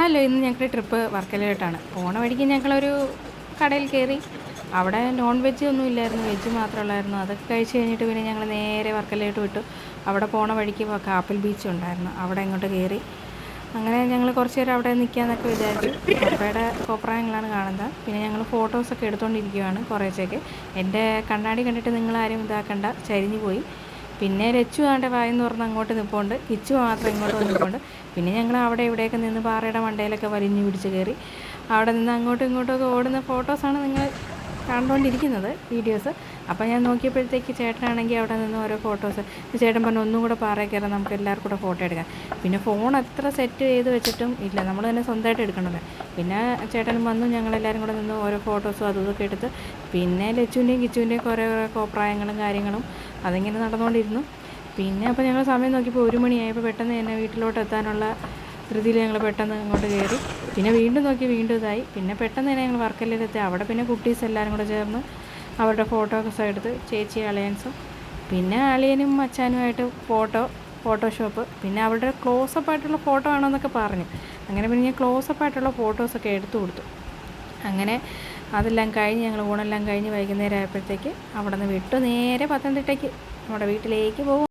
Hello, ഇന്ന് ഞങ്ങളുടെ trip വർക്കലയിലോട്ടാണ്. പോണ വഴിക്ക് ഞങ്ങളൊരു കടയിൽ കയറി. അവിടെ നോൺ വെജ് ഒന്നും ഇല്ലായിരുന്നു, വെജ് മാത്രമേ ഉള്ളായിരുന്നു. അതൊക്കെ കഴിച്ച് കഴിഞ്ഞിട്ട് പിന്നെ ഞങ്ങൾ നേരെ വർക്കലയിലോട്ട് വിട്ടു. അവിടെ പോണ വഴിക്ക് കാപ്പിൽ ബീച്ച് ഉണ്ടായിരുന്നു, അവിടെ ഇങ്ങോട്ട് കയറി. അങ്ങനെ ഞങ്ങൾ കുറച്ച് നേരം അവിടെ നിൽക്കാമെന്നൊക്കെ വിചാരിച്ചു. പപ്പയുടെ കോപ്രായങ്ങളാണ് കാണുന്നത്. പിന്നെ ഞങ്ങൾ ഫോട്ടോസൊക്കെ എടുത്തുകൊണ്ടിരിക്കുകയാണ് കുറേശ്ശേക്ക്. എൻ്റെ കണ്ണാടി കണ്ടിട്ട് നിങ്ങളാരും ഇതാക്കണ്ട, ചരിഞ്ഞു പോയി. പിന്നെ ലച്ചു ആണ്ട് വായെന്ന് പറഞ്ഞ് അങ്ങോട്ട് നിൽപ്പുണ്ട്, കിച്ചു മാത്രം ഇങ്ങോട്ട് നിൽപ്പുണ്ട്. പിന്നെ ഞങ്ങൾ അവിടെ ഇവിടെയൊക്കെ നിന്ന് പാറയുടെ മണ്ടയിലൊക്കെ വലിഞ്ഞു പിടിച്ച് കയറി. അവിടെ നിന്ന് അങ്ങോട്ടും ഇങ്ങോട്ടുമൊക്കെ ഓടുന്ന ഫോട്ടോസാണ് നിങ്ങൾ കണ്ടുകൊണ്ടിരിക്കുന്നത്, വീഡിയോസ്. അപ്പോൾ ഞാൻ നോക്കിയപ്പോഴത്തേക്ക് ചേട്ടനാണെങ്കിൽ അവിടെ നിന്ന് ഓരോ ഫോട്ടോസ്. ചേട്ടൻ പറഞ്ഞു ഒന്നും കൂടെ പാറയിൽ കയറാൻ, നമുക്ക് എല്ലാവർക്കും കൂടെ ഫോട്ടോ എടുക്കാം. പിന്നെ ഫോൺ എത്ര സെറ്റ് ചെയ്ത് വെച്ചിട്ടും ഇല്ല, നമ്മൾ തന്നെ സ്വന്തമായിട്ട് എടുക്കണമല്ലോ. പിന്നെ ചേട്ടനും വന്നു, ഞങ്ങളെല്ലാവരും കൂടെ നിന്ന് ഓരോ ഫോട്ടോസും അതും ഇതൊക്കെ എടുത്ത്. പിന്നെ ലച്ചുവിൻ്റെയും കിച്ചുവിൻ്റെയും കുറേ കോപ്രായങ്ങളും കാര്യങ്ങളും അതിങ്ങനെ നടന്നുകൊണ്ടിരുന്നു. പിന്നെ അപ്പോൾ ഞങ്ങൾ സമയം നോക്കിയപ്പോൾ 1 മണിയായപ്പോൾ പെട്ടെന്ന് തന്നെ വീട്ടിലോട്ട് എത്താനുള്ള ധൃതിയിൽ ഞങ്ങൾ പെട്ടെന്ന് അങ്ങോട്ട് കയറി. പിന്നെ വീണ്ടും നോക്കി, വീണ്ടും ഇതായി. പിന്നെ പെട്ടെന്ന് തന്നെ ഞങ്ങൾ വർക്കലയിലെത്തി. അവിടെ പിന്നെ കുട്ടീസ് എല്ലാവരും കൂടെ ചേർന്ന് അവരുടെ ഫോട്ടോസ് എടുത്ത്, ചേച്ചി അളിയൻസും പിന്നെ അളിയനും അച്ഛനുമായിട്ട് ഫോട്ടോഷോപ്പ്. പിന്നെ അവരുടെ ക്ലോസപ്പായിട്ടുള്ള ഫോട്ടോ ആണെന്നൊക്കെ പറഞ്ഞു. അങ്ങനെ പിന്നെ ഞാൻ ക്ലോസപ്പായിട്ടുള്ള ഫോട്ടോസൊക്കെ എടുത്തു കൊടുത്തു. അങ്ങനെ അതെല്ലാം കഴിഞ്ഞ് ഞങ്ങൾ ഊണെല്ലാം കഴിഞ്ഞ് വൈകുന്നേരം ആയപ്പോഴത്തേക്ക് അവിടെ നിന്ന് വിട്ടു നേരെ പത്തനംതിട്ടയ്ക്ക് നമ്മുടെ വീട്ടിലേക്ക് പോകും.